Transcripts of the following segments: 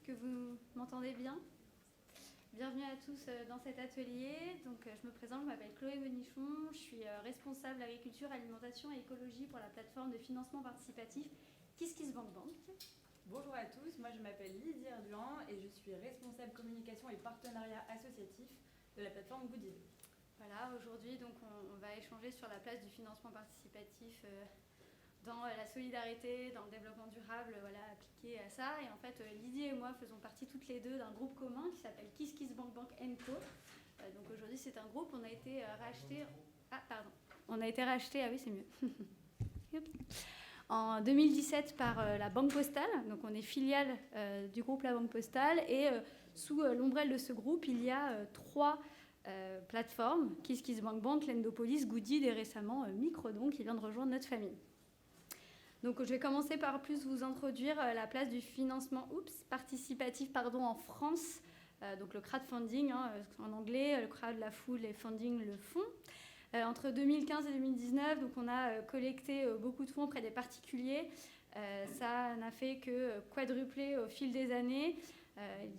que vous m'entendez bien. Bienvenue à tous dans cet atelier. Donc, je me présente, je m'appelle Chloé Bonichon, je suis responsable agriculture, alimentation et écologie pour la plateforme de financement participatif KissKissBankBank. Bonjour à tous, moi je m'appelle Lydie Erduan et je suis responsable communication et partenariat associatif de la plateforme Goodid. Voilà, aujourd'hui donc on va échanger sur la place du financement participatif dans la solidarité, dans le développement durable, voilà, appliqué à ça. Et en fait, Lydie et moi faisons partie toutes les deux d'un groupe commun qui s'appelle KissKissBankBank & Co. Donc aujourd'hui, c'est un groupe, on a été racheté... Ah, pardon. On a été racheté, ah oui, c'est mieux. En 2017 par la Banque Postale. Donc on est filiale du groupe La Banque Postale. Et sous l'ombrelle de ce groupe, il y a trois plateformes, KissKissBankBank, Lendopolis, Goodid et récemment Microdon qui vient de rejoindre notre famille. Donc, je vais commencer par plus vous introduire la place du financement participatif en France. Donc, le crowdfunding, en anglais, le crowd, la foule, et funding, le fonds. Entre 2015 et 2019, donc, on a collecté beaucoup de fonds auprès des particuliers. Ça n'a fait que quadrupler au fil des années.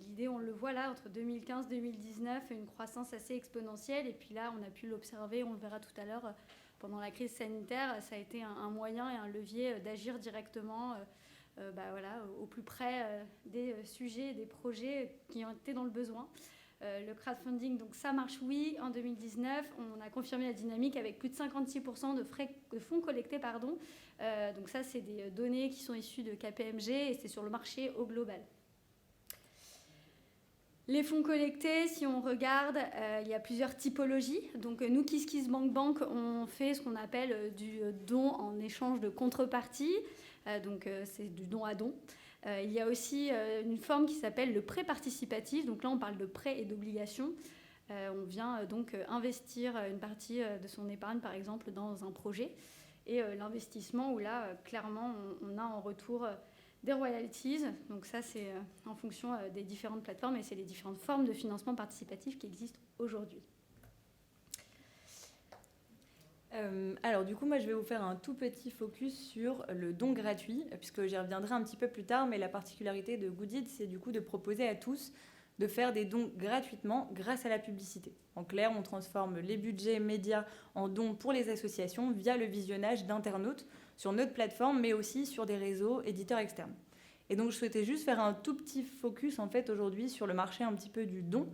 L'idée, on le voit là, entre 2015 et 2019, une croissance assez exponentielle. Et puis là, on a pu l'observer, on le verra tout à l'heure, pendant la crise sanitaire, ça a été un moyen et un levier d'agir directement au plus près des sujets et des projets qui ont été dans le besoin. Le crowdfunding, donc ça marche, oui. En 2019, on a confirmé la dynamique avec plus de 56% de fonds collectés. Donc ça, c'est des données qui sont issues de KPMG et c'est sur le marché au global. Les fonds collectés, si on regarde, il y a plusieurs typologies. Donc nous, KissKissBankBank, on fait ce qu'on appelle du don en échange de contrepartie. Donc c'est du don à don. Il y a aussi une forme qui s'appelle le prêt participatif. Donc là, on parle de prêt et d'obligation. On vient donc investir une partie de son épargne, par exemple, dans un projet. Et l'investissement, où là, clairement, on a en retour des royalties. Donc ça, c'est en fonction des différentes plateformes et c'est les différentes formes de financement participatif qui existent aujourd'hui. Alors du coup, moi je vais vous faire un tout petit focus sur le don gratuit, puisque j'y reviendrai un petit peu plus tard, mais la particularité de Goodid, c'est du coup de proposer à tous de faire des dons gratuitement grâce à la publicité. En clair, on transforme les budgets médias en dons pour les associations via le visionnage d'internautes sur notre plateforme, mais aussi sur des réseaux éditeurs externes. Et donc, je souhaitais juste faire un tout petit focus, en fait, aujourd'hui, sur le marché un petit peu du don,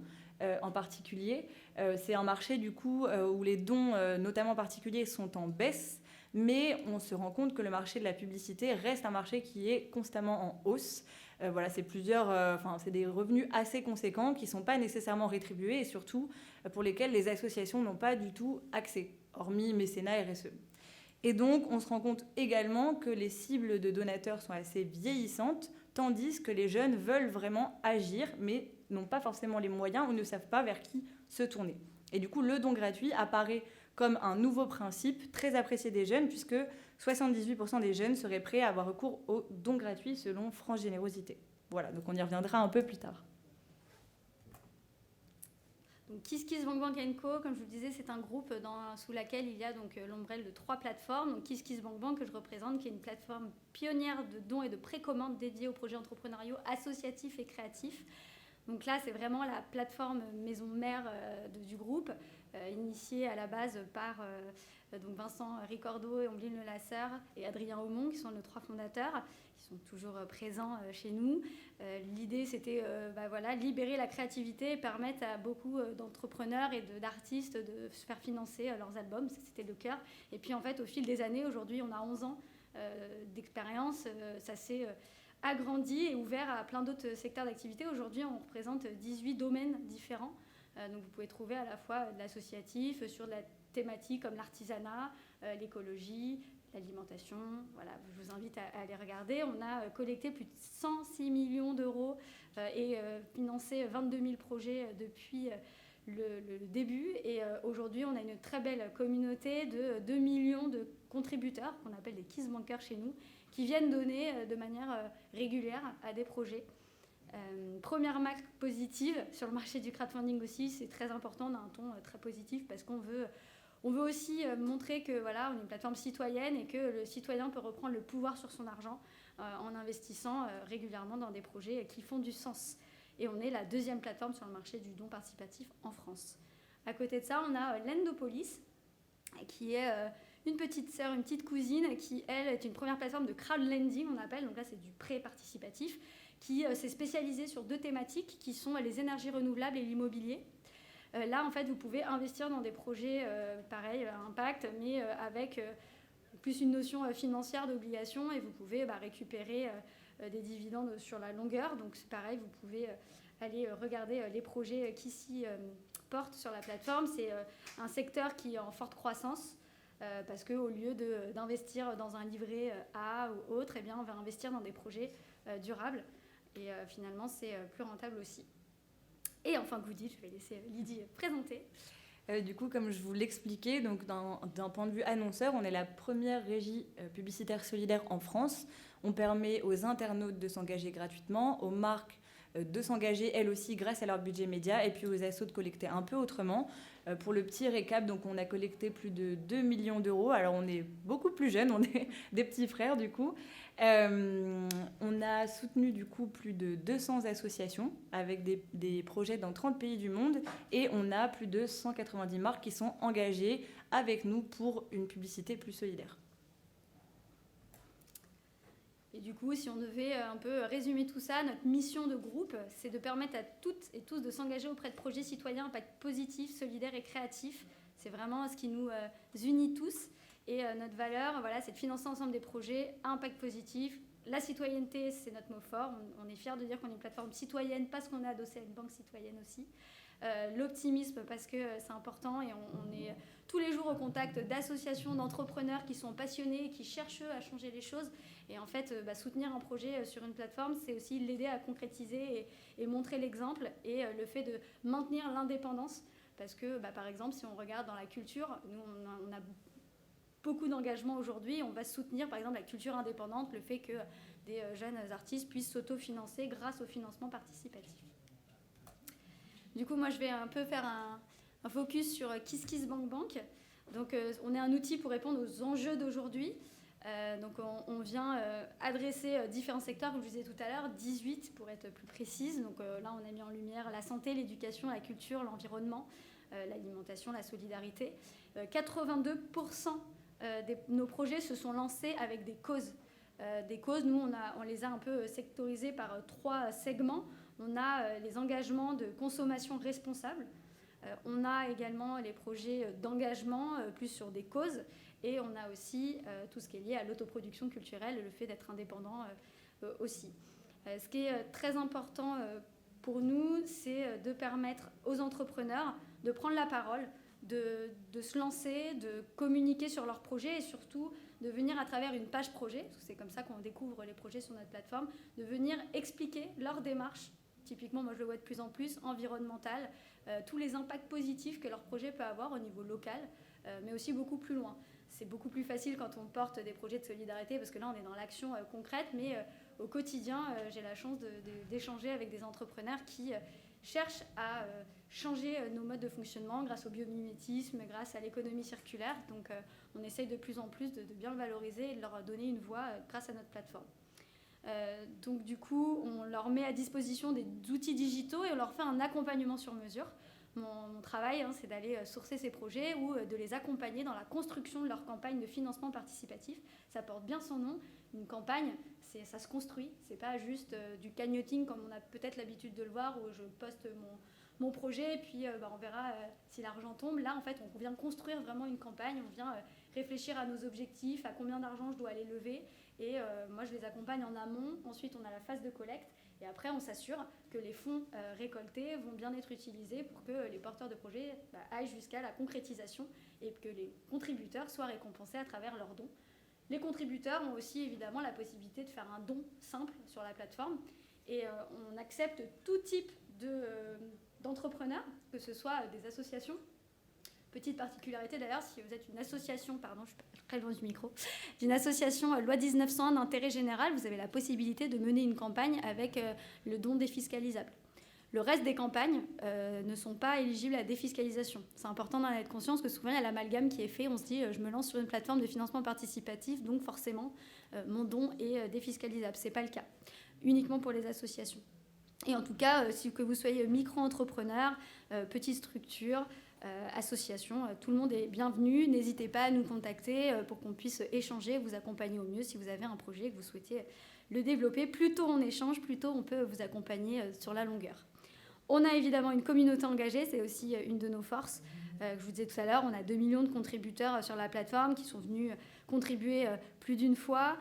en particulier. C'est un marché, du coup, où les dons, notamment particuliers, sont en baisse, mais on se rend compte que le marché de la publicité reste un marché qui est constamment en hausse. Voilà, c'est c'est des revenus assez conséquents qui ne sont pas nécessairement rétribués et surtout pour lesquels les associations n'ont pas du tout accès, hormis mécénat RSE. Et donc, on se rend compte également que les cibles de donateurs sont assez vieillissantes, tandis que les jeunes veulent vraiment agir, mais n'ont pas forcément les moyens ou ne savent pas vers qui se tourner. Et du coup, le don gratuit apparaît comme un nouveau principe très apprécié des jeunes, puisque 78% des jeunes seraient prêts à avoir recours au don gratuit selon France Générosité. Voilà, donc on y reviendra un peu plus tard. Donc KissKissBankBank & Co, comme je vous le disais, c'est un groupe sous lequel il y a donc l'ombrelle de trois plateformes. Donc KissKissBankBank, que je représente, qui est une plateforme pionnière de dons et de précommandes dédiée aux projets entrepreneuriaux associatifs et créatifs. Donc là, c'est vraiment la plateforme maison mère du groupe, initiée à la base par donc Vincent Ricordo et Ombline Lelasseur et Adrien Aumont, qui sont nos trois fondateurs, qui sont toujours présents chez nous. L'idée, c'était libérer la créativité et permettre à beaucoup d'entrepreneurs et d'artistes de se faire financer leurs albums. C'était le cœur. Et puis, en fait, au fil des années, aujourd'hui, on a 11 ans d'expérience. Ça s'est agrandi et ouvert à plein d'autres secteurs d'activité. Aujourd'hui, on représente 18 domaines différents. Donc, vous pouvez trouver à la fois de l'associatif, sur de la thématique comme l'artisanat, l'écologie, l'alimentation. Voilà, je vous invite à aller regarder. On a collecté plus de 106 millions d'euros et financé 22 000 projets depuis le début. Et aujourd'hui, on a une très belle communauté de 2 millions de contributeurs, qu'on appelle des KissBankers chez nous, qui viennent donner de manière régulière à des projets. Première marque positive sur le marché du crowdfunding aussi, c'est très important, on a un ton très positif parce qu'on veut aussi montrer que voilà, on est une plateforme citoyenne et que le citoyen peut reprendre le pouvoir sur son argent. en investissant régulièrement dans des projets qui font du sens. Et on est la deuxième plateforme sur le marché du don participatif en France. À côté de ça, on a Lendopolis, qui est une petite sœur, une petite cousine, qui, elle, est une première plateforme de crowdlending, on appelle. Donc là, c'est du prêt participatif, qui s'est spécialisée sur 2 thématiques, qui sont les énergies renouvelables et l'immobilier. Là, en fait, vous pouvez investir dans des projets, pareil, à impact, mais avec plus une notion financière d'obligation, et vous pouvez récupérer des dividendes sur la longueur. Donc c'est pareil, vous pouvez aller regarder les projets qui s'y portent sur la plateforme. C'est un secteur qui est en forte croissance, parce qu'au lieu d'investir dans un livret A ou autre, eh bien, on va investir dans des projets durables. Et finalement, c'est plus rentable aussi. Et enfin, Goodit, je vais laisser Lydie présenter. Du coup, comme je vous l'expliquais, donc d'un point de vue annonceur, on est la première régie publicitaire solidaire en France. On permet aux internautes de s'engager gratuitement, aux marques de s'engager elles aussi grâce à leur budget média, et puis aux assos de collecter un peu autrement. Pour le petit récap, donc on a collecté plus de 2 millions d'euros. Alors on est beaucoup plus jeunes, on est des petits frères du coup. On a soutenu du coup plus de 200 associations avec des projets dans 30 pays du monde, et on a plus de 190 marques qui sont engagées avec nous pour une publicité plus solidaire. Et du coup, si on devait un peu résumer tout ça, notre mission de groupe, c'est de permettre à toutes et tous de s'engager auprès de projets citoyens à impact positif, solidaire et créatif. C'est vraiment ce qui nous unit tous. Et notre valeur, voilà, c'est de financer ensemble des projets à impact positif. La citoyenneté, c'est notre mot fort. On est fiers de dire qu'on est une plateforme citoyenne parce qu'on est adossé à une banque citoyenne aussi. L'optimisme, parce que c'est important, et on est tous les jours au contact d'associations, d'entrepreneurs qui sont passionnés et qui cherchent à changer les choses. Et en fait, soutenir un projet sur une plateforme, c'est aussi l'aider à concrétiser et montrer l'exemple, et le fait de maintenir l'indépendance. Parce que, par exemple, si on regarde dans la culture, nous, on a beaucoup d'engagement aujourd'hui. On va soutenir, par exemple, la culture indépendante, le fait que des jeunes artistes puissent s'autofinancer grâce au financement participatif. Du coup, moi, je vais un peu faire un focus sur KissKissBankBank. Donc, on est un outil pour répondre aux enjeux d'aujourd'hui. Donc, on vient adresser différents secteurs, comme je vous disais tout à l'heure, 18 pour être plus précise. Donc, là, on a mis en lumière la santé, l'éducation, la culture, l'environnement, l'alimentation, la solidarité. 82% de nos projets se sont lancés avec des causes. Des causes, nous, on les a un peu sectorisées par 3 segments. On a les engagements de consommation responsable. On a également les projets d'engagement, plus sur des causes. Et on a aussi tout ce qui est lié à l'autoproduction culturelle, le fait d'être indépendant aussi. Ce qui est très important pour nous, c'est de permettre aux entrepreneurs de prendre la parole, de se lancer, de communiquer sur leurs projets, et surtout de venir à travers une page projet, parce que c'est comme ça qu'on découvre les projets sur notre plateforme, de venir expliquer leur démarche. Typiquement, moi je le vois de plus en plus, environnemental, tous les impacts positifs que leur projet peut avoir au niveau local, mais aussi beaucoup plus loin. C'est beaucoup plus facile quand on porte des projets de solidarité, parce que là on est dans l'action concrète, mais au quotidien, j'ai la chance d'échanger avec des entrepreneurs qui cherchent à changer nos modes de fonctionnement grâce au biomimétisme, grâce à l'économie circulaire. Donc on essaye de plus en plus de bien le valoriser et de leur donner une voix grâce à notre plateforme. Donc du coup, on leur met à disposition des outils digitaux et on leur fait un accompagnement sur mesure. Mon travail, c'est d'aller sourcer ces projets ou de les accompagner dans la construction de leur campagne de financement participatif. Ça porte bien son nom. Une campagne, ça se construit. C'est pas juste du cagnoting comme on a peut-être l'habitude de le voir, où je poste mon projet et puis on verra si l'argent tombe. Là, en fait, on vient construire vraiment une campagne. On vient réfléchir à nos objectifs, à combien d'argent je dois aller lever. Et moi, je les accompagne en amont. Ensuite, on a la phase de collecte. Et après, on s'assure que les fonds récoltés vont bien être utilisés pour que les porteurs de projets aillent jusqu'à la concrétisation et que les contributeurs soient récompensés à travers leurs dons. Les contributeurs ont aussi évidemment la possibilité de faire un don simple sur la plateforme. Et on accepte tout type d'entrepreneurs, que ce soit des associations. Petite particularité d'ailleurs, si vous êtes une association, pardon, je suis très loin du micro, d'une association loi 1901 d'intérêt général, vous avez la possibilité de mener une campagne avec le don défiscalisable. Le reste des campagnes ne sont pas éligibles à la défiscalisation. C'est important d'en être conscient, parce que souvent il y a l'amalgame qui est fait. On se dit, je me lance sur une plateforme de financement participatif, donc forcément mon don est défiscalisable. Ce n'est pas le cas, uniquement pour les associations. Et en tout cas, si que vous soyez micro-entrepreneur, petite structure, association, tout le monde est bienvenu. N'hésitez pas à nous contacter pour qu'on puisse échanger, vous accompagner au mieux si vous avez un projet que vous souhaitez le développer. Plus tôt on échange, plus tôt on peut vous accompagner sur la longueur. On a évidemment une communauté engagée, c'est aussi une de nos forces. Je vous disais tout à l'heure, on a 2 millions de contributeurs sur la plateforme qui sont venus contribuer plus d'une fois.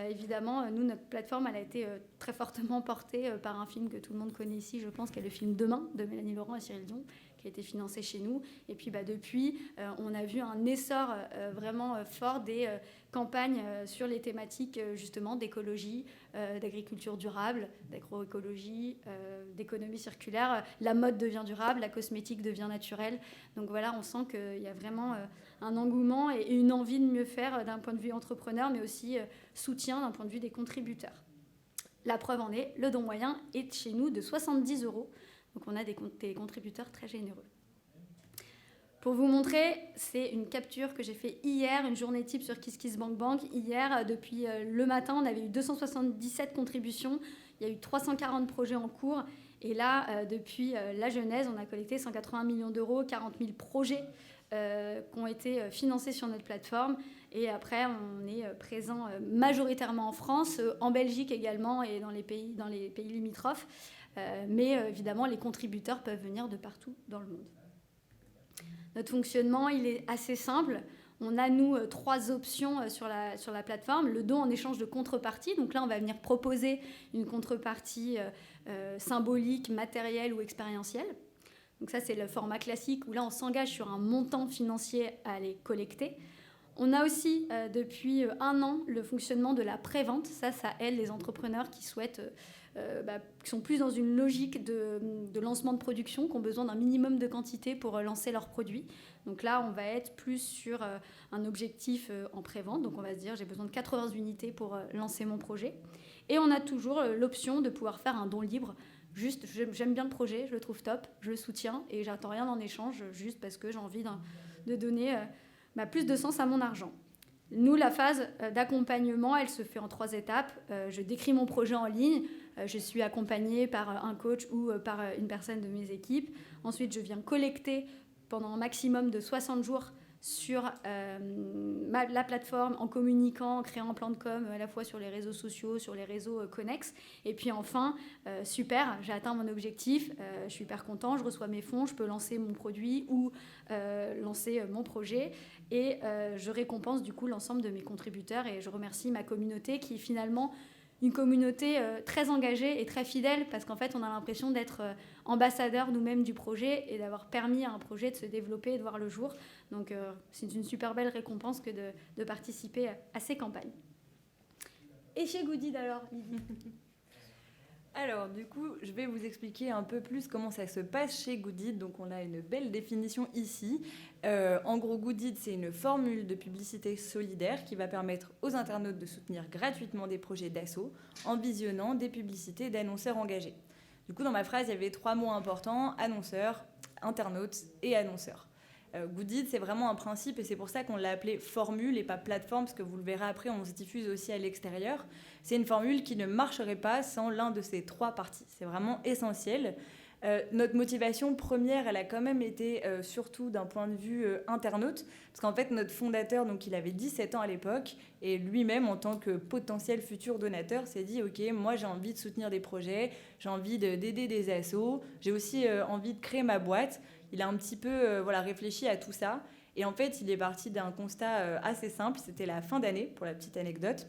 Évidemment, nous, notre plateforme, elle a été très fortement portée par un film que tout le monde connaît ici, je pense, qui est le film Demain, de Mélanie Laurent et Cyril Dion, qui a été financé chez nous. Et puis depuis, on a vu un essor vraiment fort des campagnes sur les thématiques justement d'écologie, d'agriculture durable, d'agroécologie, d'économie circulaire. La mode devient durable, la cosmétique devient naturelle. Donc voilà, on sent qu'il y a vraiment un engouement et une envie de mieux faire d'un point de vue entrepreneur, mais aussi soutien d'un point de vue des contributeurs. La preuve en est, le don moyen est chez nous de 70 €. Donc on a des contributeurs très généreux. Pour vous montrer, c'est une capture que j'ai fait hier, une journée type sur KissKissBankBank. Hier, depuis le matin, on avait eu 277 contributions. Il y a eu 340 projets en cours. Et là, depuis la genèse, on a collecté 180 millions d'euros, 40 000 projets qui ont été financés sur notre plateforme. Et après, on est présent majoritairement en France, en Belgique également et dans les pays limitrophes. Mais évidemment, les contributeurs peuvent venir de partout dans le monde. Notre fonctionnement, il est assez simple. On a, nous, 3 options sur la plateforme. Le don en échange de contrepartie. Donc là, on va venir proposer une contrepartie symbolique, matérielle ou expérientielle. Donc ça, c'est le format classique où là, on s'engage sur un montant financier à aller collecter. On a aussi, depuis 1 an, le fonctionnement de la pré-vente. Ça aide les entrepreneurs qui souhaitent... qui sont plus dans une logique de lancement de production, qui ont besoin d'un minimum de quantité pour lancer leurs produits. Donc là, on va être plus sur un objectif en pré-vente. Donc on va se dire, j'ai besoin de 80 unités pour lancer mon projet. Et on a toujours l'option de pouvoir faire un don libre. Juste, j'aime bien le projet, je le trouve top, je le soutiens et j'attends rien en échange, juste parce que j'ai envie de donner plus de sens à mon argent. Nous, la phase d'accompagnement, elle se fait en 3 étapes. Je décris mon projet en ligne. Je suis accompagnée par un coach ou par une personne de mes équipes. Ensuite, je viens collecter pendant un maximum de 60 jours sur la plateforme en communiquant, en créant un plan de com à la fois sur les réseaux sociaux, sur les réseaux connexes. Et puis enfin, super, j'ai atteint mon objectif, je suis hyper content, je reçois mes fonds, je peux lancer mon produit ou lancer mon projet. Et je récompense du coup l'ensemble de mes contributeurs et je remercie ma communauté qui est finalement une communauté très engagée et très fidèle parce qu'en fait on a l'impression d'être ambassadeur nous-mêmes du projet et d'avoir permis à un projet de se développer et de voir le jour. Donc c'est une super belle récompense que de participer à ces campagnes. Et chez Goodid alors, Lydie? Alors, du coup, je vais vous expliquer un peu plus comment ça se passe chez Goodid. Donc, on a une belle définition ici. En gros, Goodid, c'est une formule de publicité solidaire qui va permettre aux internautes de soutenir gratuitement des projets d'asso en visionnant des publicités d'annonceurs engagés. Du coup, dans ma phrase, il y avait 3 mots importants, annonceurs, internautes et annonceurs. Goodid, c'est vraiment un principe et c'est pour ça qu'on l'a appelé formule et pas plateforme, parce que vous le verrez après, on se diffuse aussi à l'extérieur. C'est une formule qui ne marcherait pas sans l'un de ces 3 parties. C'est vraiment essentiel. Notre motivation première, elle a quand même été surtout d'un point de vue internaute, parce qu'en fait, notre fondateur, donc, il avait 17 ans à l'époque, et lui-même, en tant que potentiel futur donateur, s'est dit « Ok, moi, j'ai envie de soutenir des projets, j'ai envie d'aider des assos, j'ai aussi envie de créer ma boîte ». Il a un petit peu réfléchi à tout ça. Et en fait, il est parti d'un constat assez simple. C'était la fin d'année, pour la petite anecdote.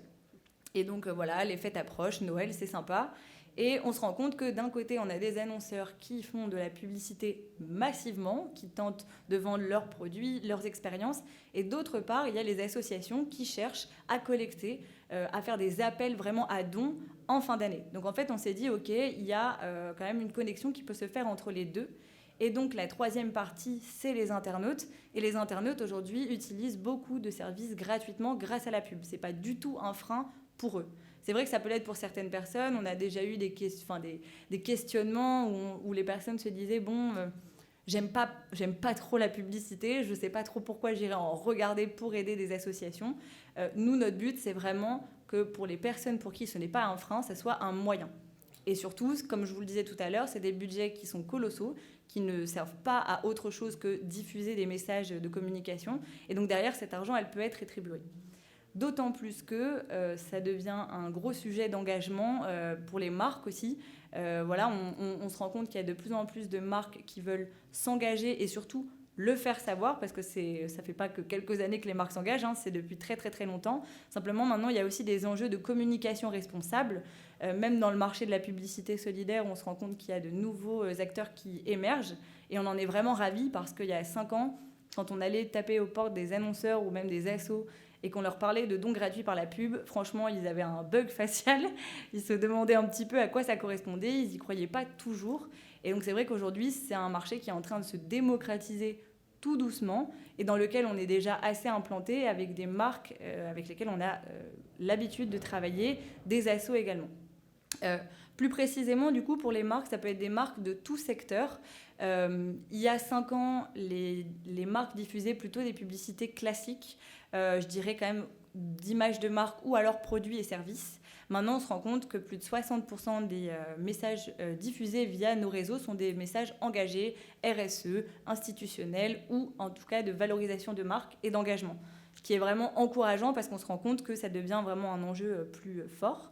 Et donc, les fêtes approchent, Noël, c'est sympa. Et on se rend compte que d'un côté, on a des annonceurs qui font de la publicité massivement, qui tentent de vendre leurs produits, leurs expériences. Et d'autre part, il y a les associations qui cherchent à collecter, à faire des appels vraiment à dons en fin d'année. Donc en fait, on s'est dit, OK, il y a quand même une connexion qui peut se faire entre les deux. Et donc, la 3e partie, c'est les internautes. Et les internautes, aujourd'hui, utilisent beaucoup de services gratuitement grâce à la pub. Ce n'est pas du tout un frein pour eux. c'est vrai que ça peut l'être pour certaines personnes. On a déjà eu des questionnements où les personnes se disaient, j'aime pas trop la publicité, je ne sais pas trop pourquoi j'irai en regarder pour aider des associations. Nous, notre but, c'est vraiment que pour les personnes pour qui ce n'est pas un frein, ça soit un moyen. Et surtout, comme je vous le disais tout à l'heure, c'est des budgets qui sont colossaux, qui ne servent pas à autre chose que diffuser des messages de communication. Et donc derrière, cet argent, elle peut être rétribuée. D'autant plus que ça devient un gros sujet d'engagement pour les marques aussi. On se rend compte qu'il y a de plus en plus de marques qui veulent s'engager et surtout le faire savoir, parce que ça ne fait pas que quelques années que les marques s'engagent, c'est depuis très très très longtemps. Simplement, maintenant, il y a aussi des enjeux de communication responsable. Même dans le marché de la publicité solidaire, on se rend compte qu'il y a de nouveaux acteurs qui émergent. Et on en est vraiment ravis parce qu'il y a 5 ans, quand on allait taper aux portes des annonceurs ou même des assos et qu'on leur parlait de dons gratuits par la pub, franchement, ils avaient un bug facial. Ils se demandaient un petit peu à quoi ça correspondait. Ils n'y croyaient pas toujours. Et donc, c'est vrai qu'aujourd'hui, c'est un marché qui est en train de se démocratiser tout doucement et dans lequel on est déjà assez implanté avec des marques avec lesquelles on a l'habitude de travailler, des assos également. Plus précisément, du coup, pour les marques, ça peut être des marques de tout secteur. Il y a 5 ans, les marques diffusaient plutôt des publicités classiques, je dirais quand même d'images de marque ou alors produits et services. Maintenant, on se rend compte que plus de 60% des messages diffusés via nos réseaux sont des messages engagés, RSE, institutionnels ou en tout cas de valorisation de marque et d'engagement. Ce qui est vraiment encourageant parce qu'on se rend compte que ça devient vraiment un enjeu plus fort.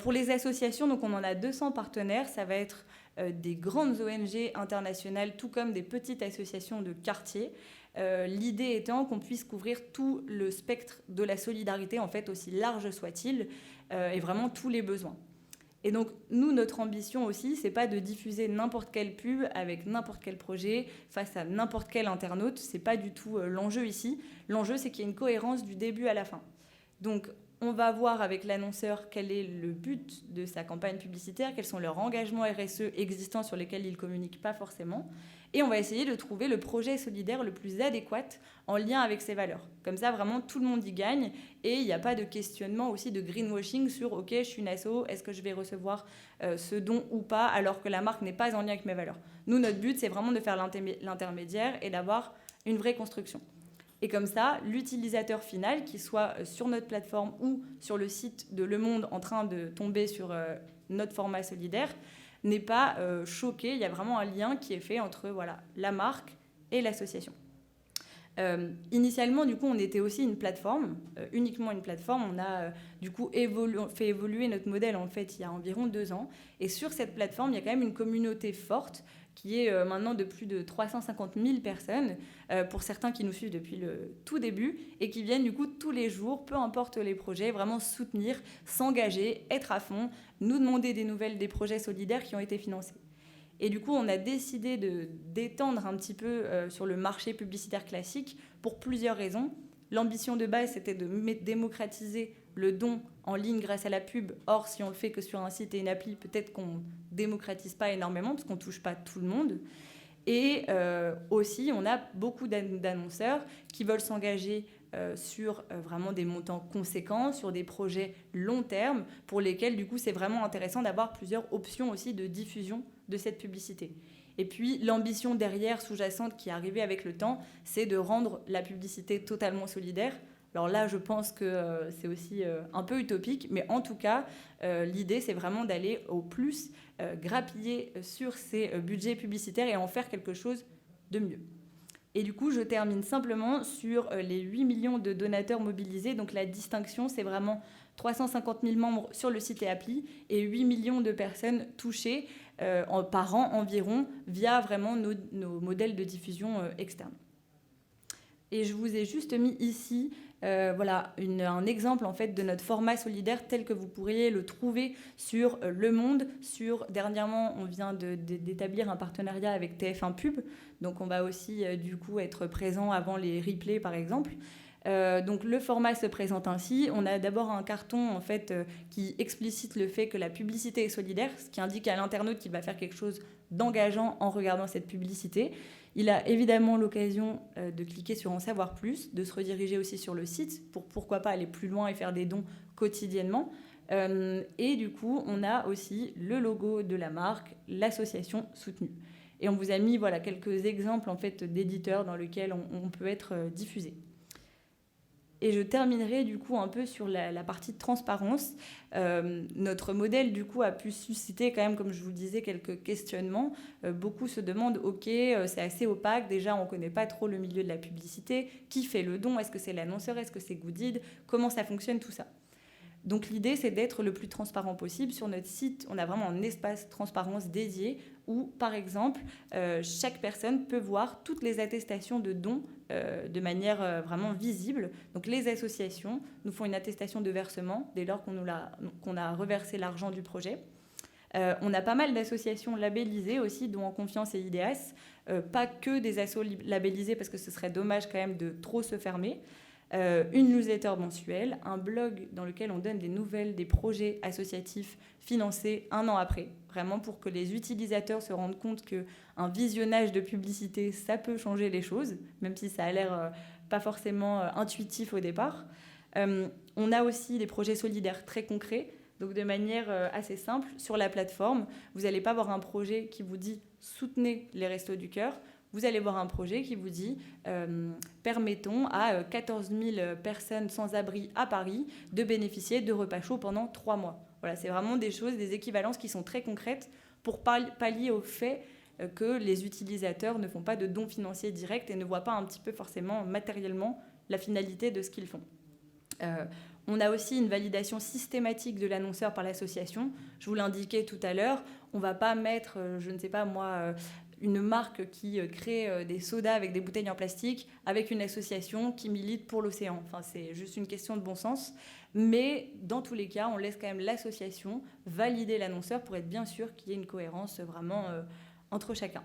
Pour les associations, donc on en a 200 partenaires. Ça va être des grandes ONG internationales, tout comme des petites associations de quartier. L'idée étant qu'on puisse couvrir tout le spectre de la solidarité, en fait, aussi large soit-il, et vraiment tous les besoins. Et donc, nous, notre ambition aussi, c'est pas de diffuser n'importe quelle pub avec n'importe quel projet face à n'importe quel internaute. C'est pas du tout l'enjeu ici. L'enjeu, c'est qu'il y ait une cohérence du début à la fin. Donc, on va voir avec l'annonceur quel est le but de sa campagne publicitaire, quels sont leurs engagements RSE existants sur lesquels il ne communique pas forcément. Et on va essayer de trouver le projet solidaire le plus adéquat en lien avec ses valeurs. Comme ça, vraiment, tout le monde y gagne. Et il n'y a pas de questionnement aussi de greenwashing sur « Ok, je suis une asso, est-ce que je vais recevoir ce don ou pas ?» alors que la marque n'est pas en lien avec mes valeurs. Nous, notre but, c'est vraiment de faire l'intermédiaire et d'avoir une vraie construction. Et comme ça, l'utilisateur final, qui soit sur notre plateforme ou sur le site de Le Monde en train de tomber sur notre format solidaire, n'est pas choqué. Il y a vraiment un lien qui est fait entre la marque et l'association. Initialement, du coup, on était aussi une plateforme, uniquement une plateforme. On a du coup fait évoluer notre modèle en fait il y a environ 2 ans. Et sur cette plateforme, il y a quand même une communauté forte qui est maintenant de plus de 350 000 personnes, pour certains qui nous suivent depuis le tout début, et qui viennent du coup tous les jours, peu importe les projets, vraiment soutenir, s'engager, être à fond, nous demander des nouvelles des projets solidaires qui ont été financés. Et du coup, on a décidé d'étendre un petit peu sur le marché publicitaire classique pour plusieurs raisons. L'ambition de base, c'était de démocratiser le don en ligne grâce à la pub. Or, si on le fait que sur un site et une appli, peut-être qu'on ne démocratise pas énormément parce qu'on ne touche pas tout le monde. Et aussi, on a beaucoup d'annonceurs qui veulent s'engager sur vraiment des montants conséquents, sur des projets long terme, pour lesquels, du coup, c'est vraiment intéressant d'avoir plusieurs options aussi de diffusion de cette publicité. Et puis, l'ambition derrière, sous-jacente, qui est arrivée avec le temps, c'est de rendre la publicité totalement solidaire. Alors là, je pense que c'est aussi un peu utopique, mais en tout cas, l'idée, c'est vraiment d'aller au plus grappiller sur ces budgets publicitaires et en faire quelque chose de mieux. Et du coup, je termine simplement sur les 8 millions de donateurs mobilisés. Donc la distinction, c'est vraiment 350 000 membres sur le site et appli et 8 millions de personnes touchées par an environ via vraiment nos modèles de diffusion externes. Et je vous ai juste mis ici un exemple en fait de notre format solidaire tel que vous pourriez le trouver sur Le Monde. Dernièrement, on vient d'établir un partenariat avec TF1 Pub, donc on va aussi du coup être présent avant les replays par exemple. Donc le format se présente ainsi. On a d'abord un carton en fait qui explicite le fait que la publicité est solidaire, ce qui indique à l'internaute qu'il va faire quelque chose d'engageant en regardant cette publicité. Il a évidemment l'occasion de cliquer sur en savoir plus, de se rediriger aussi sur le site pour pourquoi pas aller plus loin et faire des dons quotidiennement. Et du coup, on a aussi le logo de la marque, l'association soutenue. Et on vous a mis voilà, quelques exemples en fait, d'éditeurs dans lesquels on peut être diffusé. Et je terminerai du coup un peu sur la partie de transparence. Notre modèle du coup a pu susciter quand même, comme je vous le disais, quelques questionnements. Beaucoup se demandent, ok, c'est assez opaque, déjà on ne connaît pas trop le milieu de la publicité. Qui fait le don? Est-ce que c'est l'annonceur? Est-ce que c'est Goodid? Comment ça fonctionne tout ça? Donc l'idée, c'est d'être le plus transparent possible. Sur notre site, on a vraiment un espace transparence dédié où, par exemple, chaque personne peut voir toutes les attestations de dons de manière vraiment visible. Donc les associations nous font une attestation de versement dès lors qu'on a reversé l'argent du projet. On a pas mal d'associations labellisées aussi, dont En Confiance et IDEAS. Pas que des assos labellisés parce que ce serait dommage quand même de trop se fermer. Une newsletter mensuelle, un blog dans lequel on donne des nouvelles des projets associatifs financés 1 an après, vraiment pour que les utilisateurs se rendent compte qu'un visionnage de publicité, ça peut changer les choses, même si ça a l'air pas forcément intuitif au départ. On a aussi des projets solidaires très concrets, donc de manière assez simple. Sur la plateforme, vous n'allez pas voir un projet qui vous dit « soutenez les Restos du Cœur », vous allez voir un projet qui vous dit permettons à 14 000 personnes sans abri à Paris de bénéficier de repas chauds pendant 3 mois. Voilà, c'est vraiment des choses, des équivalences qui sont très concrètes pour pallier au fait que les utilisateurs ne font pas de dons financiers directs et ne voient pas un petit peu forcément matériellement la finalité de ce qu'ils font. On a aussi une validation systématique de l'annonceur par l'association. Je vous l'indiquais tout à l'heure, on ne va pas mettre, je ne sais pas moi, une marque qui crée des sodas avec des bouteilles en plastique avec une association qui milite pour l'océan. Enfin, c'est juste une question de bon sens. Mais dans tous les cas, on laisse quand même l'association valider l'annonceur pour être bien sûr qu'il y ait une cohérence vraiment entre chacun.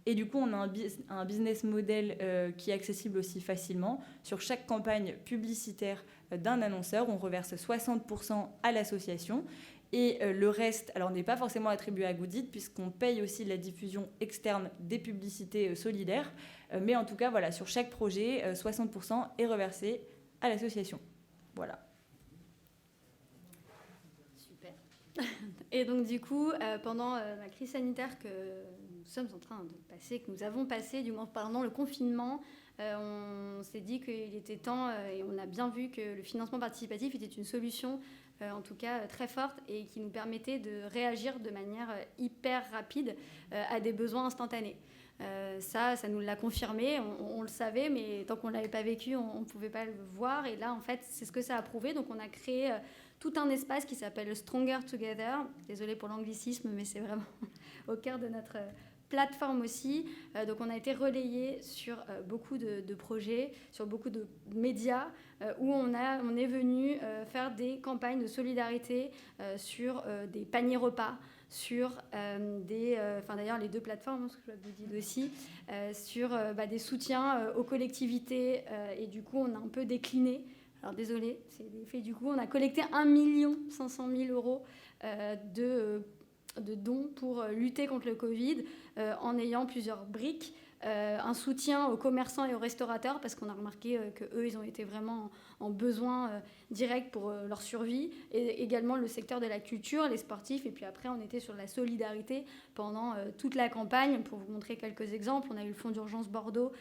Et du coup, on a un business model qui est accessible aussi facilement. Sur chaque campagne publicitaire d'un annonceur, on reverse 60% à l'association. Et le reste, alors n'est pas forcément attribué à Goodid puisqu'on paye aussi la diffusion externe des publicités solidaires. Mais en tout cas, voilà, sur chaque projet, 60% est reversé à l'association. Voilà. Super. Et donc du coup, pendant la crise sanitaire que nous sommes en train de passer, que nous avons passé, du moins pendant le confinement, on s'est dit qu'il était temps, et on a bien vu que le financement participatif était une solution en tout cas très forte et qui nous permettait de réagir de manière hyper rapide à des besoins instantanés. Ça nous l'a confirmé, on le savait, mais tant qu'on ne l'avait pas vécu, on ne pouvait pas le voir. Et là, en fait, c'est ce que ça a prouvé. Donc, on a créé tout un espace qui s'appelle Stronger Together. Désolée pour l'anglicisme, mais c'est vraiment au cœur de notre plateforme aussi. Donc, on a été relayé sur beaucoup de projets, sur beaucoup de médias, où on est venu faire des campagnes de solidarité sur des paniers repas, sur d'ailleurs les deux plateformes, ce que je vous dis aussi, sur des soutiens aux collectivités. Et du coup, on a un peu décliné. Alors désolé, c'est l'effet du coup. On a collecté 1 500 000 euros de dons pour lutter contre le Covid en ayant plusieurs briques. Un soutien aux commerçants et aux restaurateurs parce qu'on a remarqué qu'eux, ils ont été vraiment en besoin direct pour leur survie, et également le secteur de la culture, les sportifs, et puis après on était sur la solidarité pendant toute la campagne. Pour vous montrer quelques exemples, on a eu le Fonds d'urgence Bordeaux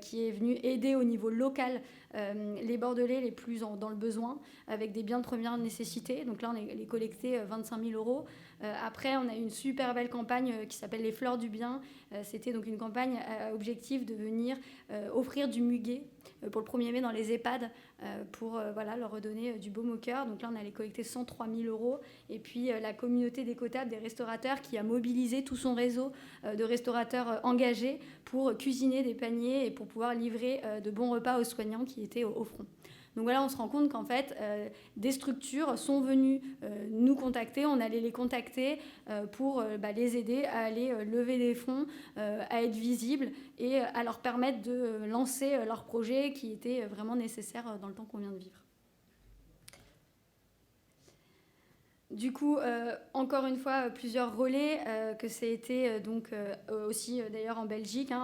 qui est venu aider au niveau local les Bordelais les plus dans le besoin avec des biens de première nécessité. Donc là on a collecté 25 000 euros. Après on a eu une super belle campagne qui s'appelle les Fleurs du Bien. C'était donc une campagne à objectif de venir offrir du muguet pour le 1er mai dans les EHPAD pour leur redonner du baume au cœur. Donc là, on allait collecter 103 000 euros. Et puis la communauté d'écotables des restaurateurs qui a mobilisé tout son réseau de restaurateurs engagés pour cuisiner des paniers et pour pouvoir livrer de bons repas aux soignants qui étaient au front. Donc voilà, on se rend compte qu'en fait, des structures sont venues nous contacter. On allait les contacter pour les aider à aller lever des fonds, à être visibles et à leur permettre de lancer leur projet qui était vraiment nécessaire dans le temps qu'on vient de vivre. Du coup, encore une fois, plusieurs relais, que ça a été aussi d'ailleurs en Belgique.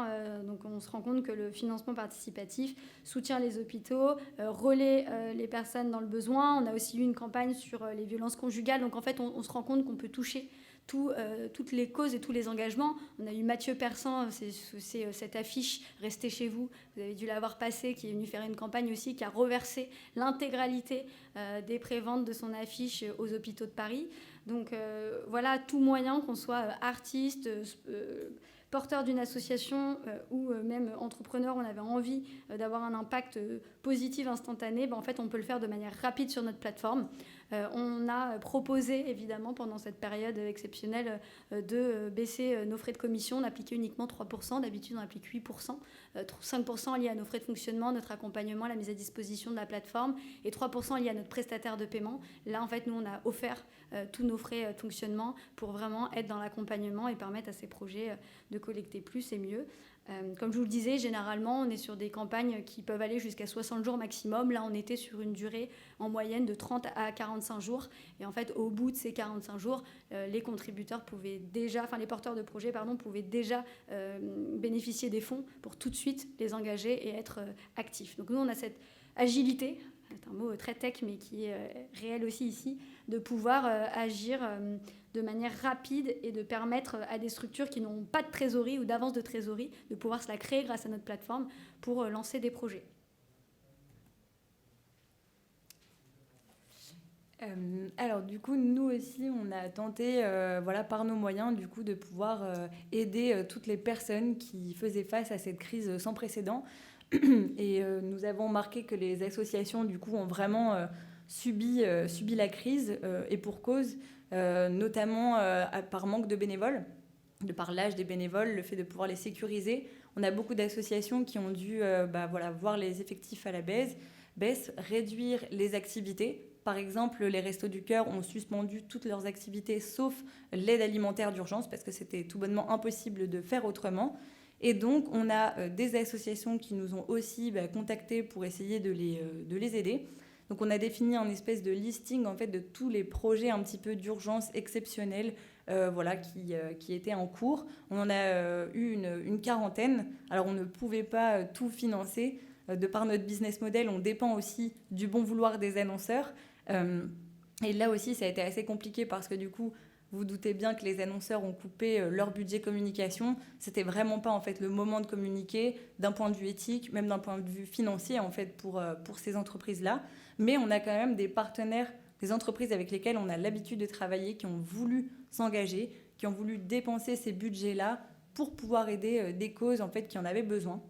Donc on se rend compte que le financement participatif soutient les hôpitaux, relaie les personnes dans le besoin. On a aussi eu une campagne sur les violences conjugales. Donc en fait, on se rend compte qu'on peut toucher toutes les causes et tous les engagements. On a eu Mathieu Persan, c'est cette affiche « Restez chez vous », vous avez dû l'avoir passée, qui est venu faire une campagne aussi, qui a reversé l'intégralité des préventes de son affiche aux hôpitaux de Paris. Donc voilà, tout moyen, qu'on soit artiste, porteur d'une association ou même entrepreneur, on avait envie d'avoir un impact positif instantané, en fait on peut le faire de manière rapide sur notre plateforme. On a proposé évidemment pendant cette période exceptionnelle de baisser nos frais de commission. On appliquait uniquement 3%, d'habitude on applique 8%, 5% liés à nos frais de fonctionnement, notre accompagnement, la mise à disposition de la plateforme, et 3% liés à notre prestataire de paiement. Là en fait nous on a offert tous nos frais de fonctionnement pour vraiment être dans l'accompagnement et permettre à ces projets de collecter plus et mieux. Comme je vous le disais, généralement, on est sur des campagnes qui peuvent aller jusqu'à 60 jours maximum. Là, on était sur une durée en moyenne de 30 à 45 jours. Et en fait, au bout de ces 45 jours, les contributeurs pouvaient déjà, les porteurs de projets, pouvaient déjà bénéficier des fonds pour tout de suite les engager et être actifs. Donc nous, on a cette agilité, c'est un mot très tech, mais qui est réel aussi ici, de pouvoir agir de manière rapide et de permettre à des structures qui n'ont pas de trésorerie ou d'avance de trésorerie de pouvoir se la créer grâce à notre plateforme pour lancer des projets. Alors du coup, nous aussi, on a tenté, par nos moyens, du coup, de pouvoir aider toutes les personnes qui faisaient face à cette crise sans précédent. Et nous avons remarqué que les associations, du coup, ont vraiment subi la crise, et pour cause, notamment par manque de bénévoles, de par l'âge des bénévoles, le fait de pouvoir les sécuriser. On a beaucoup d'associations qui ont dû voir les effectifs à la baisse, réduire les activités. Par exemple, les Restos du Cœur ont suspendu toutes leurs activités, sauf l'aide alimentaire d'urgence, parce que c'était tout bonnement impossible de faire autrement. Et donc, on a des associations qui nous ont aussi contactés pour essayer de les aider. Donc, on a défini un espèce de listing en fait, de tous les projets un petit peu d'urgence exceptionnels qui étaient en cours. On en a eu une quarantaine. Alors, on ne pouvait pas tout financer. De par notre business model, on dépend aussi du bon vouloir des annonceurs. Et là aussi, ça a été assez compliqué parce que du coup, vous doutez bien que les annonceurs ont coupé leur budget communication. C'était vraiment pas en fait le moment de communiquer d'un point de vue éthique, même d'un point de vue financier en fait pour ces entreprises-là. Mais on a quand même des partenaires, des entreprises avec lesquelles on a l'habitude de travailler, qui ont voulu s'engager, qui ont voulu dépenser ces budgets-là pour pouvoir aider des causes en fait qui en avaient besoin.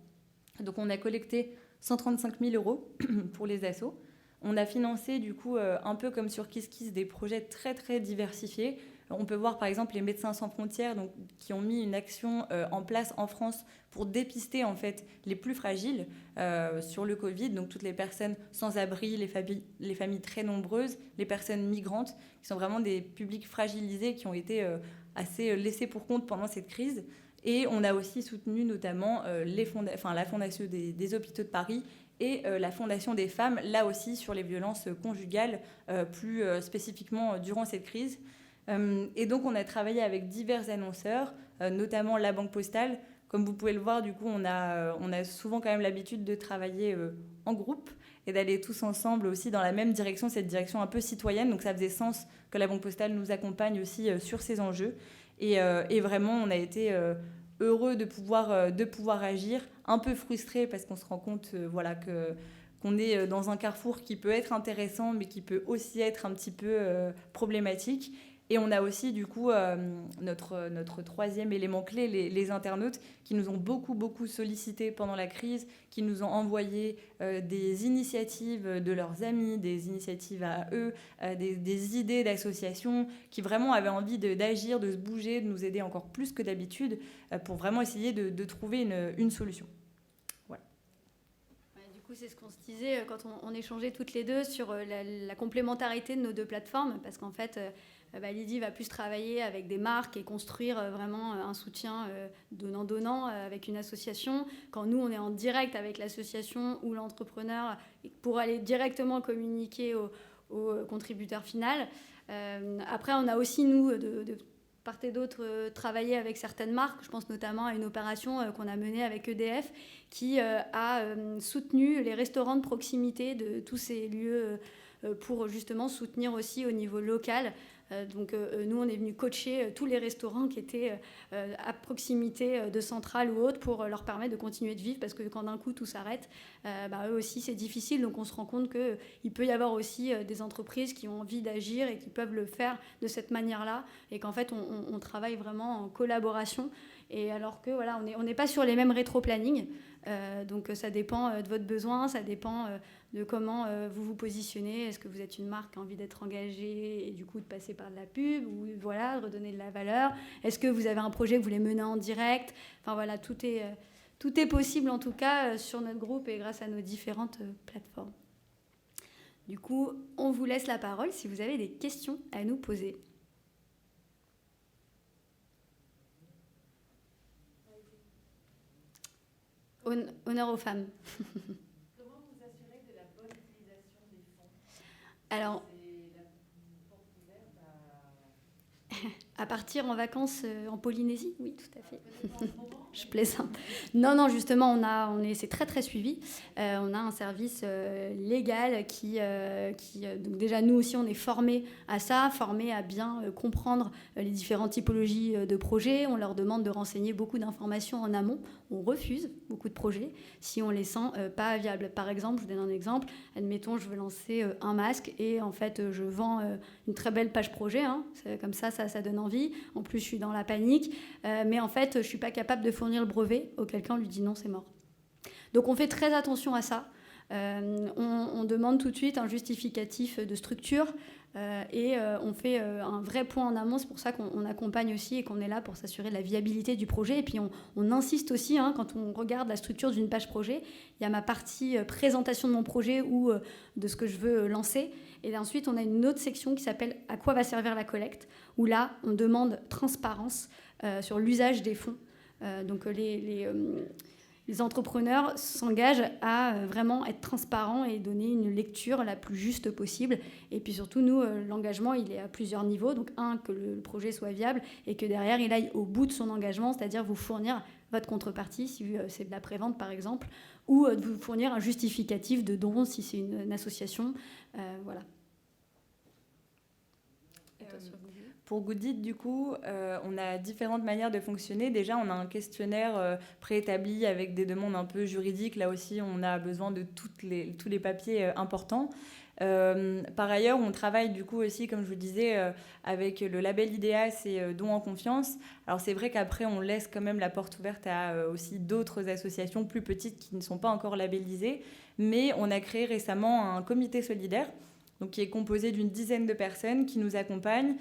Donc on a collecté 135 000 € pour les assos. On a financé du coup un peu comme sur KissKiss des projets très très diversifiés. On peut voir par exemple les Médecins sans frontières qui ont mis une action en place en France pour dépister en fait les plus fragiles sur le Covid, donc toutes les personnes sans abri, les familles très nombreuses, les personnes migrantes, qui sont vraiment des publics fragilisés qui ont été assez laissés pour compte pendant cette crise. Et on a aussi soutenu notamment la Fondation des hôpitaux de Paris et la Fondation des femmes, là aussi sur les violences conjugales, plus spécifiquement durant cette crise. Et donc on a travaillé avec divers annonceurs, notamment la Banque Postale. Comme vous pouvez le voir, du coup, on a souvent quand même l'habitude de travailler en groupe et d'aller tous ensemble aussi dans la même direction, cette direction un peu citoyenne. Donc ça faisait sens que la Banque Postale nous accompagne aussi sur ces enjeux. Et vraiment, on a été heureux de pouvoir agir, un peu frustré parce qu'on se rend compte qu'on est dans un carrefour qui peut être intéressant, mais qui peut aussi être un petit peu problématique. Et on a aussi, du coup, notre troisième élément clé, les internautes, qui nous ont beaucoup sollicité pendant la crise, qui nous ont envoyé des initiatives de leurs amis, des initiatives à eux, des idées d'associations, qui vraiment avaient envie d'agir, de se bouger, de nous aider encore plus que d'habitude, pour vraiment essayer de trouver une solution. Voilà. Du coup, c'est ce qu'on se disait quand on échangeait toutes les deux sur la complémentarité de nos deux plateformes, parce qu'en fait... Lydie va plus travailler avec des marques et construire vraiment un soutien donnant-donnant avec une association. Quand nous, on est en direct avec l'association ou l'entrepreneur pour aller directement communiquer au contributeur final. Après, on a aussi, nous, de part et d'autre, travaillé avec certaines marques. Je pense notamment à une opération qu'on a menée avec EDF qui a soutenu les restaurants de proximité de tous ces lieux pour justement soutenir aussi au niveau local. Donc nous, on est venu coacher tous les restaurants qui étaient à proximité de centrales ou autres pour leur permettre de continuer de vivre, parce que quand d'un coup tout s'arrête, eux aussi c'est difficile. Donc on se rend compte qu'il peut y avoir aussi des entreprises qui ont envie d'agir et qui peuvent le faire de cette manière-là, et qu'en fait on travaille vraiment en collaboration. Et alors que voilà, on n'est pas sur les mêmes rétro-plannings, donc ça dépend de votre besoin, ça dépend de comment vous vous positionnez. Est-ce que vous êtes une marque qui a envie d'être engagée et du coup de passer par de la pub, ou voilà, de redonner de la valeur? Est-ce que vous avez un projet que vous voulez mener en direct? Enfin voilà, tout est possible en tout cas sur notre groupe et grâce à nos différentes plateformes. Du coup, on vous laisse la parole si vous avez des questions à nous poser. Honneur aux femmes. Comment vous assurez de la bonne utilisation des fonds? Alors, C'est la porte ouverte à partir en vacances en Polynésie, oui, tout à fait. en ce moment? Je plaisante. Non, justement, c'est très très suivi. On a un service légal qui donc déjà nous aussi on est formés à ça, formés à bien comprendre les différentes typologies de projets. On leur demande de renseigner beaucoup d'informations en amont. On refuse beaucoup de projets si on les sent pas viables. Par exemple, je vous donne un exemple. Admettons, je veux lancer un masque et en fait je vends une très belle page projet. Comme ça donne envie. En plus, je suis dans la panique, mais en fait, je suis pas capable de fournir le brevet. Auquel cas, on lui dit non, c'est mort. Donc, on fait très attention à ça. On demande tout de suite un justificatif de structure et on fait un vrai point en amont. C'est pour ça qu'on accompagne aussi et qu'on est là pour s'assurer de la viabilité du projet. Et puis, on insiste aussi, quand on regarde la structure d'une page projet, il y a ma partie présentation de mon projet ou de ce que je veux lancer. Et ensuite, on a une autre section qui s'appelle « À quoi va servir la collecte ?», où là, on demande transparence sur l'usage des fonds. Donc, les entrepreneurs s'engagent à vraiment être transparents et donner une lecture la plus juste possible. Et puis surtout, nous, l'engagement, il est à plusieurs niveaux. Donc, que le projet soit viable et que derrière, il aille au bout de son engagement, c'est-à-dire vous fournir votre contrepartie, si c'est de la prévente, par exemple, ou de vous fournir un justificatif de don, si c'est une association. Voilà. Pour Goodit, du coup, on a différentes manières de fonctionner. Déjà, on a un questionnaire préétabli avec des demandes un peu juridiques. Là aussi, on a besoin de tous les papiers importants. Par ailleurs, on travaille du coup aussi, comme je vous disais, avec le label IDEAS et Don en confiance. Alors c'est vrai qu'après, on laisse quand même la porte ouverte à aussi d'autres associations plus petites qui ne sont pas encore labellisées. Mais on a créé récemment un comité solidaire, donc qui est composé d'une dizaine de personnes qui nous accompagnent,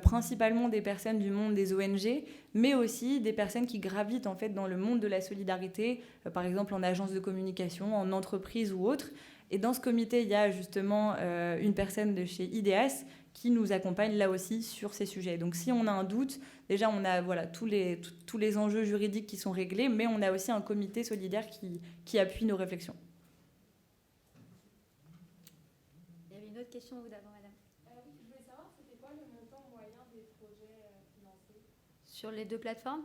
principalement des personnes du monde des ONG, mais aussi des personnes qui gravitent en fait dans le monde de la solidarité, par exemple en agence de communication, en entreprise ou autre. Et dans ce comité, il y a justement une personne de chez IDEAS qui nous accompagne là aussi sur ces sujets. Donc si on a un doute, déjà on a tous les enjeux juridiques qui sont réglés, mais on a aussi un comité solidaire qui appuie nos réflexions. Autre question ou d'avant, madame? Oui, je voulais savoir, c'était quoi le montant moyen des projets financés sur les deux plateformes?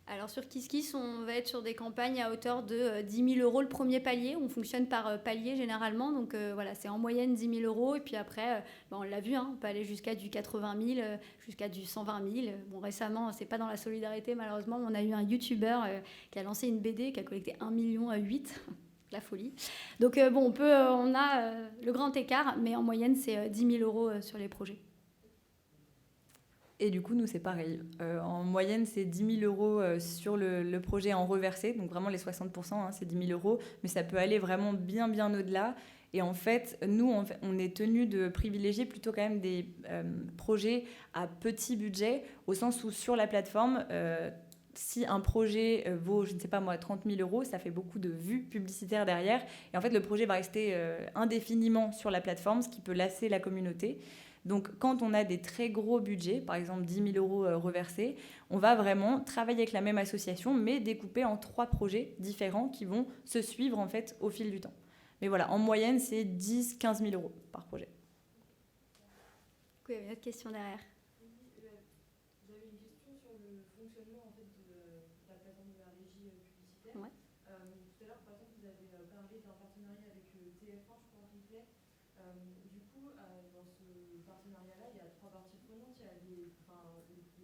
Alors sur KissKiss, on va être sur des campagnes à hauteur de 10 000 euros le premier palier. On fonctionne par palier généralement, donc voilà, c'est en moyenne 10 000 euros. Et puis après, on l'a vu, on peut aller jusqu'à du 80 000, jusqu'à du 120 000. Bon, récemment, c'est pas dans la solidarité malheureusement, on a eu un YouTuber qui a lancé une BD qui a collecté 1,8 million. La folie. Donc on a le grand écart, mais en moyenne, c'est 10 000 euros sur les projets. Et du coup, nous, c'est pareil. En moyenne, c'est 10 000 euros sur le projet en reversé. Donc vraiment, les 60%, c'est 10 000 euros. Mais ça peut aller vraiment bien au-delà. Et en fait, nous, on est tenu de privilégier plutôt quand même des projets à petit budget, au sens où sur la plateforme... si un projet vaut, je ne sais pas moi, 30 000 euros, ça fait beaucoup de vues publicitaires derrière. Et en fait, le projet va rester indéfiniment sur la plateforme, ce qui peut lasser la communauté. Donc, quand on a des très gros budgets, par exemple 10 000 euros reversés, on va vraiment travailler avec la même association, mais découper en 3 projets différents qui vont se suivre en fait au fil du temps. Mais voilà, en moyenne, c'est 10 000 à 15 000 euros par projet. coup, il y avait une autre question derrière. Oui, j'avais une question sur le fonctionnement en fait, de la plateforme de la régie publicitaire. Ouais. Tout à l'heure, par exemple, vous avez parlé d'un partenariat avec TF1, je crois, Replay. Du coup, dans ce partenariat-là, il y a trois parties prenantes. Il y a les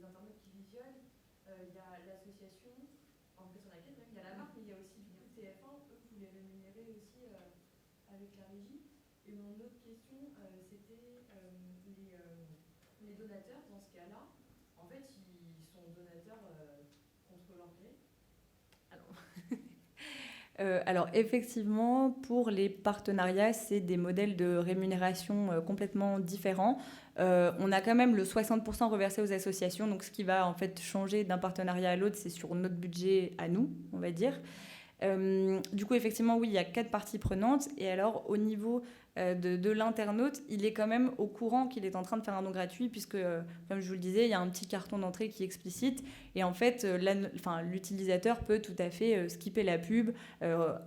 internautes qui visionnent, il y a l'association, en fait, on a quatre même, il y a la marque, mais il y a aussi du coup TF1, eux, vous les rémunérez aussi avec la régie. Et mon autre question, c'était les donateurs, dans ce cas-là, en fait, ils sont donateurs contre leur gré. Alors effectivement, pour les partenariats, c'est des modèles de rémunération complètement différents. On a quand même le 60% reversé aux associations, donc ce qui va en fait changer d'un partenariat à l'autre, c'est sur notre budget à nous, on va dire. Du coup, effectivement, oui, il y a 4 parties prenantes. Et alors, au niveau de l'internaute, il est quand même au courant qu'il est en train de faire un don gratuit, puisque, comme je vous le disais, il y a un petit carton d'entrée qui est explicite. Et en fait, l'utilisateur peut tout à fait skipper la pub,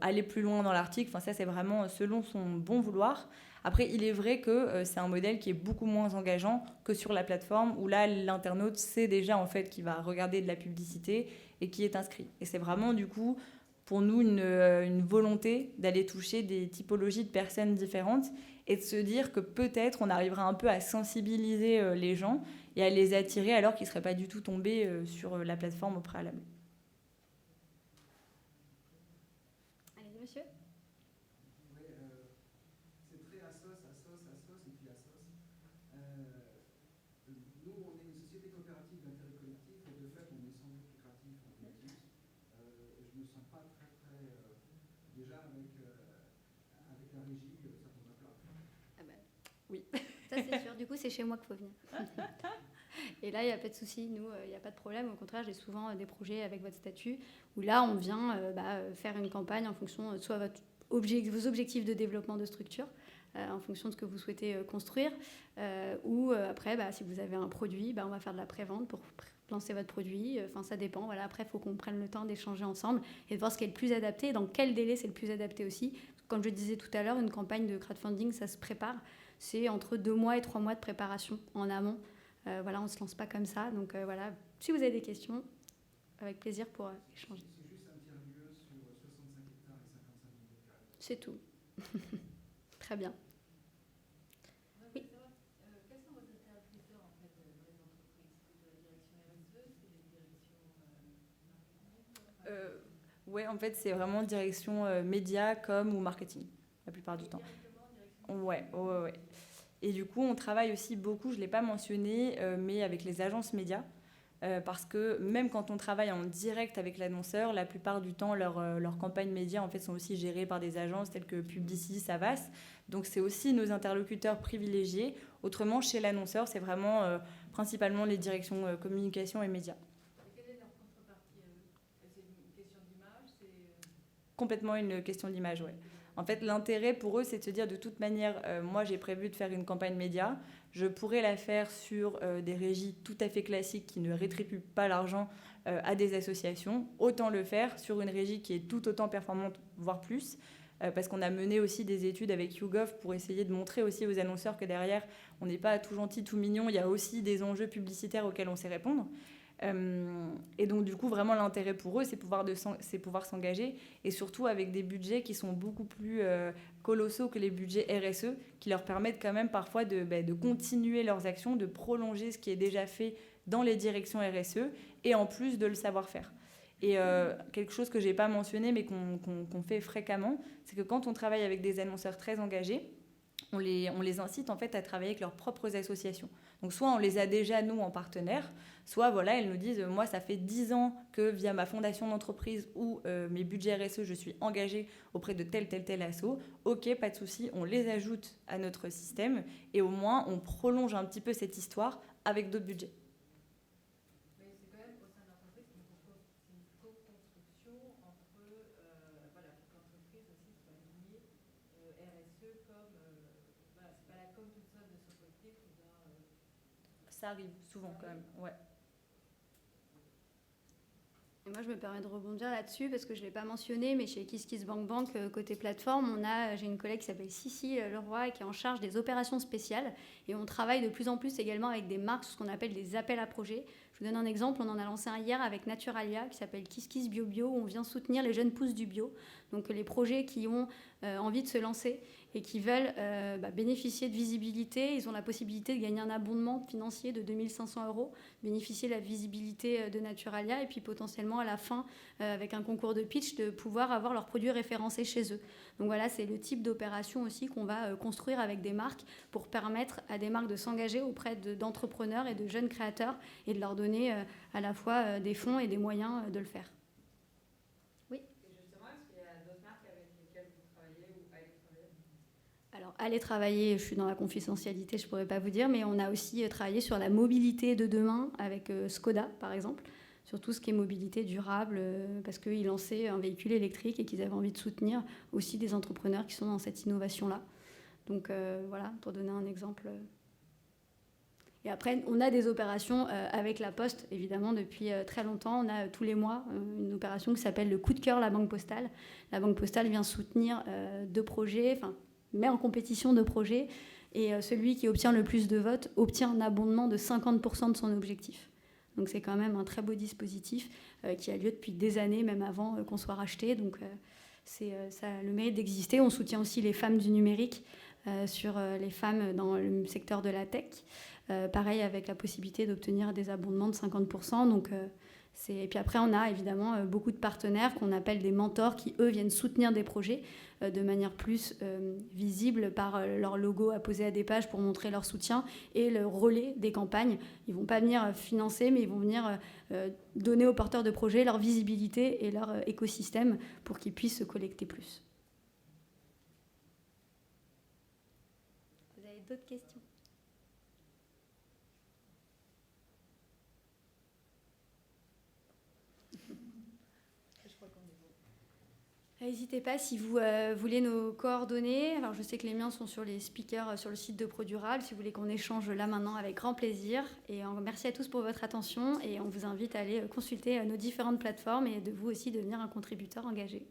aller plus loin dans l'article. Enfin, ça, c'est vraiment selon son bon vouloir. Après, il est vrai que c'est un modèle qui est beaucoup moins engageant que sur la plateforme, où là, l'internaute sait déjà en fait qu'il va regarder de la publicité et qui est inscrit. Et c'est vraiment, du coup, pour nous, une volonté d'aller toucher des typologies de personnes différentes et de se dire que peut-être on arrivera un peu à sensibiliser les gens et à les attirer alors qu'ils ne seraient pas du tout tombés sur la plateforme au préalable. Allez-y, monsieur. Oui, c'est très Assos, et puis Assos. Nous, on est une société coopérative d'intérêt collectif, et de fait, on est sans but lucratif en collectif. Je ne me sens pas très, déjà avec la régie, ça tombe à plat. Ah bah, oui. Ça, c'est sûr. Du coup, c'est chez moi qu'il faut venir. Et là, il n'y a pas de souci. Nous, il n'y a pas de problème. Au contraire, j'ai souvent des projets avec votre statut où là, on vient faire une campagne en fonction de soit vos objectifs de développement de structure, en fonction de ce que vous souhaitez construire, ou après, si vous avez un produit, on va faire de la pré-vente pour lancer votre produit. Enfin, ça dépend. Voilà. Après, il faut qu'on prenne le temps d'échanger ensemble et de voir ce qui est le plus adapté, dans quel délai c'est le plus adapté aussi. Comme je disais tout à l'heure, une campagne de crowdfunding, ça se prépare. C'est entre 2 mois et 3 mois de préparation en amont. On ne se lance pas comme ça. Donc voilà, si vous avez des questions, avec plaisir pour échanger. C'est juste un tiers-lieu sur 65 hectares et 55 000 mètres carrés. C'est tout. Très bien. Oui. Quels sont vos interlocuteurs en fait dans les entreprises? C'est de la direction RSE, c'est des directions marketing? Ouais, en fait, c'est vraiment direction média, com ou marketing, la plupart du temps. Ouais. Et du coup, on travaille aussi beaucoup, je ne l'ai pas mentionné, mais avec les agences médias. Parce que même quand on travaille en direct avec l'annonceur, la plupart du temps, leurs campagnes médias en fait, sont aussi gérées par des agences telles que Publicis, Havas. Donc, c'est aussi nos interlocuteurs privilégiés. Autrement, chez l'annonceur, c'est vraiment principalement les directions communication et médias. Et quelle est leur contrepartie? C'est une question d'image? Complètement une question d'image, oui. En fait, l'intérêt pour eux, c'est de se dire de toute manière, moi j'ai prévu de faire une campagne média, je pourrais la faire sur des régies tout à fait classiques qui ne rétribuent pas l'argent à des associations, autant le faire sur une régie qui est tout autant performante, voire plus, parce qu'on a mené aussi des études avec YouGov pour essayer de montrer aussi aux annonceurs que derrière, on n'est pas tout gentil, tout mignon, il y a aussi des enjeux publicitaires auxquels on sait répondre. Et donc du coup vraiment l'intérêt pour eux c'est pouvoir s'engager et surtout avec des budgets qui sont beaucoup plus colossaux que les budgets RSE qui leur permettent quand même parfois de continuer leurs actions, de prolonger ce qui est déjà fait dans les directions RSE et en plus de le savoir faire. Et quelque chose que j'ai pas mentionné mais qu'on fait fréquemment, c'est que quand on travaille avec des annonceurs très engagés, on les incite en fait à travailler avec leurs propres associations. Donc soit on les a déjà nous en partenaire, soit voilà, elles nous disent moi ça fait 10 ans que via ma fondation d'entreprise ou mes budgets RSE je suis engagée auprès de tel asso. Ok, pas de souci, on les ajoute à notre système et au moins on prolonge un petit peu cette histoire avec d'autres budgets. Mais c'est quand même au sein de l'entreprise c'est une co-construction entre pour que l'entreprise aussi soit liée RSE comme c'est pas la com toute seule de son côté qui doit Ça arrive souvent quand même, ouais. Et moi, je me permets de rebondir là-dessus parce que je ne l'ai pas mentionné, mais chez KissKissBankBank, côté plateforme, j'ai une collègue qui s'appelle Sissi Leroy qui est en charge des opérations spéciales. Et on travaille de plus en plus également avec des marques, ce qu'on appelle des appels à projets. Je vous donne un exemple, on en a lancé un hier avec Naturalia qui s'appelle KissKiss Bio Bio, où on vient soutenir les jeunes pousses du bio. Donc les projets qui ont envie de se lancer et qui veulent bénéficier de visibilité, ils ont la possibilité de gagner un abondement financier de 2 500 €, bénéficier de la visibilité de Naturalia et puis potentiellement à la fin, avec un concours de pitch, de pouvoir avoir leurs produits référencés chez eux. Donc voilà, c'est le type d'opération aussi qu'on va construire avec des marques pour permettre à des marques de s'engager auprès d'entrepreneurs et de jeunes créateurs et de leur donner à la fois des fonds et des moyens de le faire. Alors, aller travailler, je suis dans la confidentialité, je ne pourrais pas vous dire, mais on a aussi travaillé sur la mobilité de demain avec Skoda, par exemple, sur tout ce qui est mobilité durable, parce qu'ils lançaient un véhicule électrique et qu'ils avaient envie de soutenir aussi des entrepreneurs qui sont dans cette innovation-là. Donc voilà, pour donner un exemple. Et après, on a des opérations avec la Poste, évidemment, depuis très longtemps. On a tous les mois une opération qui s'appelle le coup de cœur, la Banque Postale. La Banque Postale vient soutenir 2 projets, enfin, met en compétition 2 projets, et celui qui obtient le plus de votes obtient un abondement de 50% de son objectif. Donc c'est quand même un très beau dispositif qui a lieu depuis des années, même avant qu'on soit racheté. Donc ça a le mérite d'exister. On soutient aussi les femmes du numérique sur les femmes dans le secteur de la tech. Pareil, avec la possibilité d'obtenir des abondements de 50%. Donc, et puis après, on a évidemment beaucoup de partenaires qu'on appelle des mentors qui, eux, viennent soutenir des projets de manière plus visible par leur logo apposé à des pages pour montrer leur soutien et le relais des campagnes. Ils ne vont pas venir financer, mais ils vont venir donner aux porteurs de projets leur visibilité et leur écosystème pour qu'ils puissent se collecter plus. Vous avez d'autres questions ? N'hésitez pas si vous voulez nos coordonnées. Alors, je sais que les miens sont sur les speakers sur le site de ProDurable. Si vous voulez qu'on échange là maintenant, avec grand plaisir. Et merci à tous pour votre attention. Et on vous invite à aller consulter nos différentes plateformes et de vous aussi devenir un contributeur engagé.